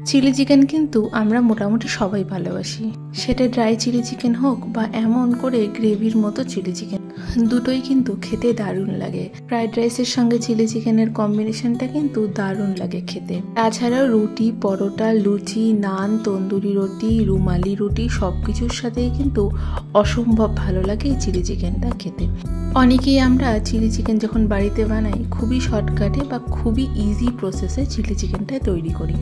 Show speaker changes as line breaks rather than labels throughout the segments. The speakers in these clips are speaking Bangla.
চিলি চিকেন কিন্তু আমরা মোটামুটি সবাই ভালোবাসি, সেটা ড্রাই চিলি চিকেন হোক বা এমন করে গ্রেভির মতো চিলি চিকেন, দুটোই কিন্তু খেতে দারুণ লাগে। ফ্রাইড রাইসের সঙ্গে চিলি চিকেনের কম্বিনেশনটা কিন্তু দারুণ লাগে খেতে। তাছাড়াও রুটি, পরোটা, লুচি, নান, তন্দুরি রুটি, রুমালি রুটি সবকিছুর সাথেই কিন্তু অসম্ভব ভালো লাগে এই চিলি চিকেনটা খেতে। অনেকেই আমরা চিলি চিকেন যখন বাড়িতে বানাই খুবই শর্টকাটে বা খুবই ইজি প্রসেসে চিলি চিকেনটা তৈরি করি,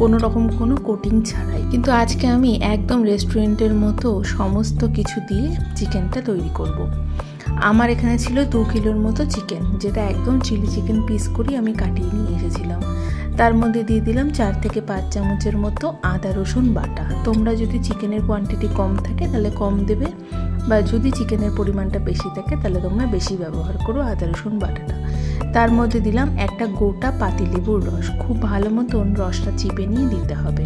কোনো রকম কোনো কোটিং ছাড়াই। কিন্তু আজকে আমি একদম রেস্টুরেন্টের মতো সমস্ত কিছু দিয়ে চিকেনটা তৈরি করব। আমার এখানে ছিল 2 কিলোর মতো চিকেন, যেটা একদম চিলি চিকেন পিস করে আমি কাটিয়ে নিয়ে এসেছিলাম। তার মধ্যে দিয়ে দিলাম 4 থেকে 5 চামচের মতো আদা রসুন বাটা। তোমরা যদি চিকেনের কোয়ান্টিটি কম থাকে তাহলে কম দেবে, বা যদি চিকেনের পরিমাণটা বেশি থাকে তাহলে তোমরা বেশি ব্যবহার করো আদা রসুন বাটাটা। তার মধ্যে দিলাম একটা গোটা পাতিলেবুর রস, খুব ভালো মতন রসটা চিপে নিয়ে দিতে হবে।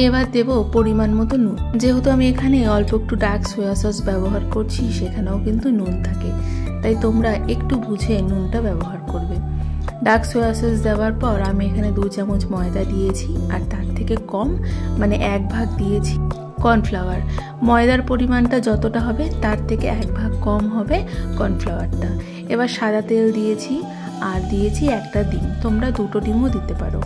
এবার দেব পরিমাণ মতো নুন। যেহেতু আমি এখানে অল্প একটু ডার্ক সোয়া সস ব্যবহার করছি, সেখানেও কিন্তু নুন থাকে, তাই তোমরা একটু বুঝে নুনটা ব্যবহার করবে। ডার্ক সোয়া সস দেওয়ার পর আমি এখানে 2 চামচ ময়দা দিয়েছি, আর তার থেকে কম মানে 1 ভাগ দিয়েছি কর্নফ্লাওয়ার। ময়দার পরিমাণটা যতটা হবে তার থেকে 1 ভাগ কম হবে কর্নফ্লাওয়ারটা। এবার সাদা তেল দিয়েছি, আর দিয়েছি একটা ডিম, তোমরা 2টো ডিমও দিতে পারো।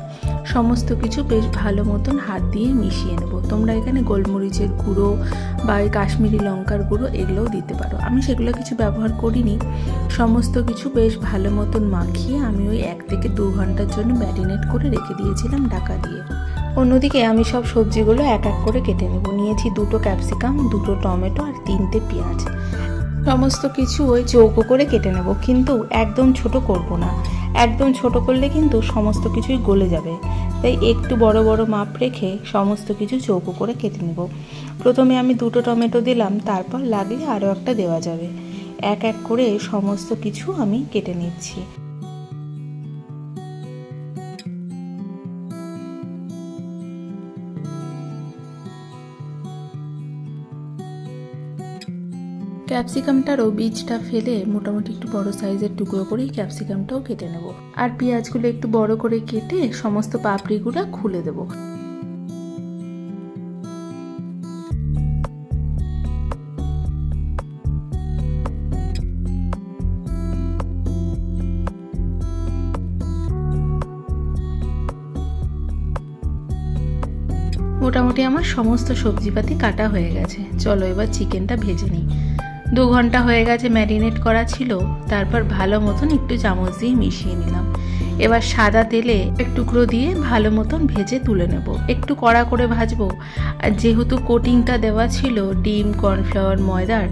সমস্ত কিছু বেশ ভালো মতন হাত দিয়ে মিশিয়ে নেব। তোমরা এখানে গোলমরিচের গুঁড়ো বা কাশ্মীরি লঙ্কার গুঁড়ো এগুলোও দিতে পারো, আমি সেগুলো কিছু ব্যবহার করিনি। সমস্ত কিছু বেশ ভালো মতন মাখিয়ে আমি ওই 1 থেকে 2 ঘন্টার জন্য ম্যারিনেট করে রেখে দিয়েছিলাম ঢাকা দিয়ে। অন্যদিকে আমি সব সবজিগুলো এক এক করে কেটে নেব। নিয়েছি 2টো ক্যাপসিকাম, 2টো টমেটো আর 3টে পেঁয়াজ। সমস্ত কিছু ওই চৌকো করে কেটে নেব, কিন্তু একদম ছোট করব না। একদম ছোট করলে কিন্তু সমস্ত কিছুই গলে যাবে, তাই একটু বড় বড় মাপ রেখে সমস্ত কিছু চৌকো করে কেটে নেব। প্রথমে আমি 2টো টমেটো দিলাম, তারপর লাগলে আরও একটা দেওয়া যাবে। এক এক করে সমস্ত কিছু আমি কেটে নিচ্ছি। ক্যাপসিকামটারও বীজটা ফেলে মোটামুটি একটু বড় সাইজের টুকরো করেই ক্যাপসিকামটাও কেটে নেব। আর পেঁয়াজগুলো একটু বড় করে কেটে সমস্ত পাপড়িগুলো খুলে দেব। মোটামুটি আমার সমস্ত সবজিপাতি কাটা হয়ে গেছে। চলো এবার চিকেনটা ভেজে নিই। 2 ঘন্টা হয়ে গেছে ম্যারিনেট করা ছিল, তারপর ভালো মতন একটু চামচ দিয়ে মিশিয়ে নিলাম। এবার সাদা তেলে এক টুকরো দিয়ে ভালো মতন ভেজে তুলে নেব। একটু কড়া করে ভাজবো, আর যেহেতু কোটিংটা দেওয়া ছিল ডিম, কর্নফ্লাওয়ার, ময়দার,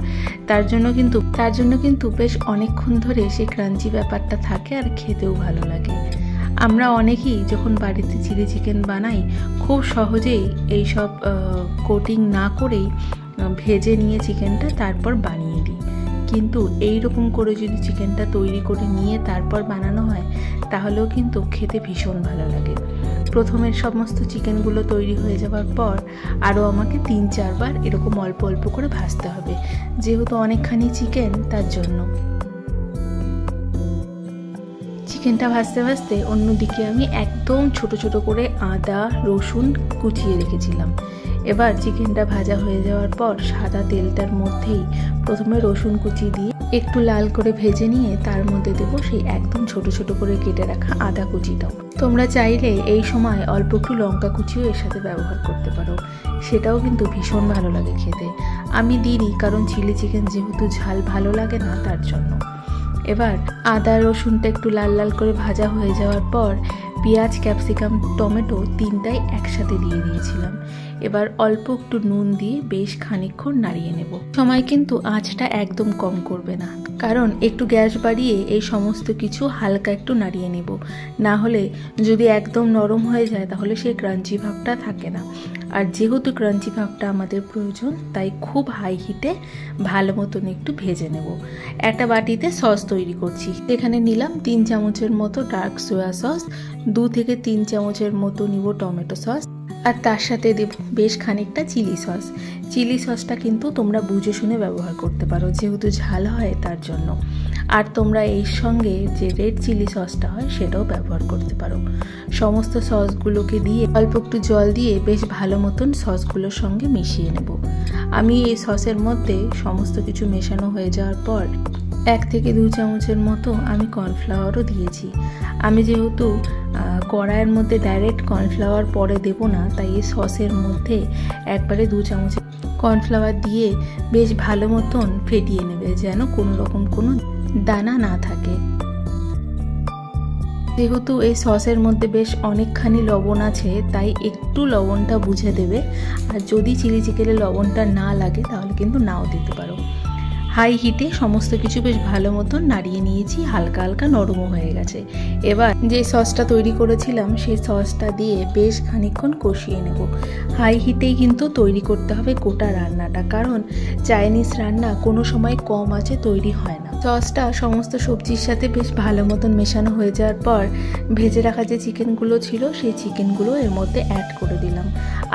তার জন্য কিন্তু বেশ অনেকক্ষণ ধরে সেই ক্রাঞ্চি ব্যাপারটা থাকে, আর খেতেও ভালো লাগে। আমরা অনেকেই যখন বাড়িতে চিলি চিকেন বানাই খুব সহজেই এইসব কোটিং না করেই ভেজে নিয়ে চিকেনটা তারপর বানিয়ে দিই, কিন্তু এই রকম করে যদি চিকেনটা তৈরি করে নিয়ে তারপর বানানো হয় তাহলেও কিন্তু খেতে ভীষণ ভালো লাগে। প্রথমের সমস্ত চিকেনগুলো তৈরি হয়ে যাওয়ার পর আরও আমাকে 3-4 বার এরকম অল্প অল্প করে ভাজতে হবে, যেহেতু অনেকখানি চিকেন তার জন্য। চিকেনটা ভাজতে ভাজতে অন্যদিকে আমি একদম ছোট ছোট করে আদা রসুন কুচিয়ে রেখেছিলাম। এবার চিকেনটা ভাজা হয়ে যাওয়ার পর সাদা তেলটার মধ্যেই প্রথমে রসুন কুচি দিয়ে একটু লাল করে ভেজে নিয়ে তার মধ্যে দেবো সেই একদম ছোট ছোট করে কেটে রাখা আদা কুচিটাও। তোমরা চাইলে এই সময় অল্প একটু লঙ্কা কুচিও এর সাথে ব্যবহার করতে পারো, সেটাও কিন্তু ভীষণ ভালো লাগে খেতে। আমি দিই কারণ চিলি চিকেন যেহেতু ঝাল ভালো লাগে না তার জন্য। এবার আদা রসুনটা একটু লাল লাল করে ভাজা হয়ে যাওয়ার পর পেঁয়াজ, ক্যাপসিকাম, টমেটো 3টাই একসাথে দিয়ে দিয়েছিলাম। এবার অল্প একটু নুন দিয়ে বেশ খানিকক্ষণ নাড়িয়ে নেব। সময় কিন্তু আঁচটা একদম কম করবে না, কারণ একটু গ্যাস বাড়িয়ে এই সমস্ত কিছু হালকা একটু নাড়িয়ে নেব, না হলে যদি একদম নরম হয়ে যায় তাহলে সেই ক্রাঞ্চি ভাবটা থাকে না। আর যেহেতু ক্রাঞ্চি ভাবটা আমাদের প্রয়োজন, তাই খুব হাই হিটে ভালো মতন একটু ভেজে নেব। একটা বাটিতে সস তৈরি করছি, এখানে নিলাম 3 চামচের মতো ডার্ক সোয়া সস, 2 থেকে 3 চামচের মতো নিব টমেটো সস, আর তার সাথে দেব বেশ খানিকটা চিলি সস। চিলি সসটা কিন্তু তোমরা বুঝে শুনে ব্যবহার করতে পারো, যেহেতু ঝাল হয় তার জন্য। আর তোমরা এই সঙ্গে যে রেড চিলি সসটা হয় সেটাও ব্যবহার করতে পারো। সমস্ত সসগুলোকে দিয়ে অল্প একটু জল দিয়ে বেশ ভালো মতন সসগুলোর সঙ্গে মিশিয়ে নেব। আমি এই সসের মধ্যে সমস্ত কিছু মেশানো হয়ে যাওয়ার পর 1 থেকে 2 চামচের মতো আমি কর্নফ্লাওয়ারও দিয়েছি। আমি যেহেতু কড়াইয়ের মধ্যে ডাইরেক্ট কর্নফ্লাওয়ার পরে দেবো না, তাই এই সসের মধ্যে একবারে 2 চামচ কর্নফ্লাওয়ার দিয়ে বেশ ভালো মতন ফেটিয়ে নেবে, যেন কোনো রকম কোনো দানা না থাকে। যেহেতু এই সসের মধ্যে বেশ অনেকখানি লবণ আছে, তাই একটু লবণটা বুঝে দেবে। আর যদি চিলি চিকেনে লবণটা না লাগে তাহলে কিন্তু নাও দিতে পারো। হাই হিটে সমস্ত কিছু বেশ ভালো মতন নাড়িয়ে নিয়েছি, হালকা হালকা নরমও হয়ে গেছে। এবার যে সসটা তৈরি করেছিলাম সেই সসটা দিয়ে বেশ খানিকক্ষণ কষিয়ে নেব। হাই হিটেই কিন্তু তৈরি করতে হবে গোটা রান্নাটা, কারণ চাইনিজ রান্না কোনো সময় কম আঁচে তৈরি হয় না। সসটা সমস্ত সবজির সাথে বেশ ভালো মতন মেশানো হয়ে যাওয়ার পর ভেজে রাখা যে চিকেনগুলো ছিল সেই চিকেনগুলো এর মধ্যে অ্যাড করে দিলাম।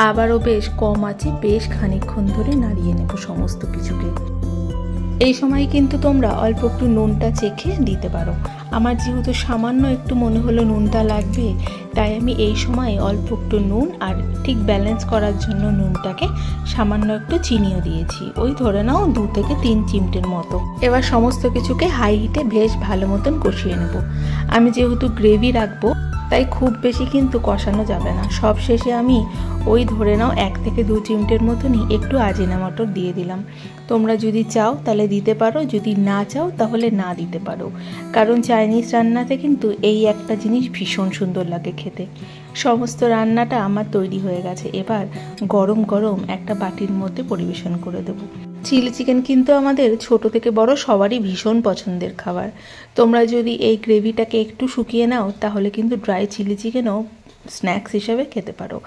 আবারও বেশ কম আঁচে বেশ খানিকক্ষণ ধরে নাড়িয়ে নেব সমস্ত কিছুকে। এই সময় কিন্তু তোমরা অল্প একটু নুনটা চেখে দিতে পারো। আমার যেহেতু সামান্য একটু মনে হলো নুনটা লাগবে, তাই আমি এই সময় অল্প একটু নুন আর ঠিক ব্যালেন্স করার জন্য নুনটাকে সামান্য একটু চিনিও দিয়েছি। ওই ধরে নাও 2 থেকে 3 চিমটের মতো। এবার সমস্ত কিছুকে হাই হিটে বেশ ভালো মতন কষিয়ে নেব। আমি যেহেতু গ্রেভি রাখবো তাই খুব বেশি কিন্তু কষানো যাবে না। সব শেষে আমি ওই ধরে নাও 1 থেকে 2 চিমটের মতনই একটু আজিনামোটো দিয়ে দিলাম। তোমরা যদি চাও তাহলে দিতে পারো, যদি না চাও তাহলে না দিতে পারো, কারণ চাইনিজ রান্নাতে কিন্তু এই একটা জিনিস ভীষণ সুন্দর লাগে খেতে। সমস্ত রান্নাটা আমার তৈরি হয়ে গেছে। এবার গরম গরম একটা বাটির মধ্যে পরিবেশন করে দেব। চিলি চিকেন কিন্তু আমাদের ছোট থেকে বড় সবারই ভীষণ পছন্দের খাবার। তোমরা যদি এই গ্রেভিটাকে একটু শুকিয়ে নাও তাহলে কিন্তু ড্রাই চিলি চিকেনও স্ন্যাক্স হিসেবে খেতে পারো।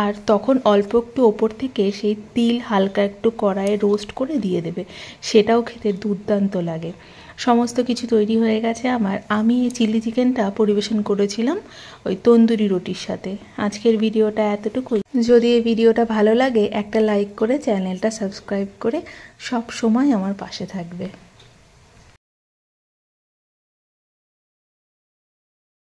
আর তখন অল্প একটু ওপর থেকে সেই তিল হালকা একটু কড়াইয়ে রোস্ট করে দিয়ে দেবে, সেটাও খেতে দুর্দান্ত লাগে। সমস্ত কিছু তৈরি হয়ে গেছে আমার। আমি এই চিলি চিকেনটা পরিবেশন করেছিলাম ওই তন্দুরি রুটির সাথে। আজকের ভিডিওটা এতটুকুই। যদি এই ভিডিওটা ভালো লাগে একটা লাইক করে চ্যানেলটা সাবস্ক্রাইব করে সব সময় আমার পাশে থাকবে।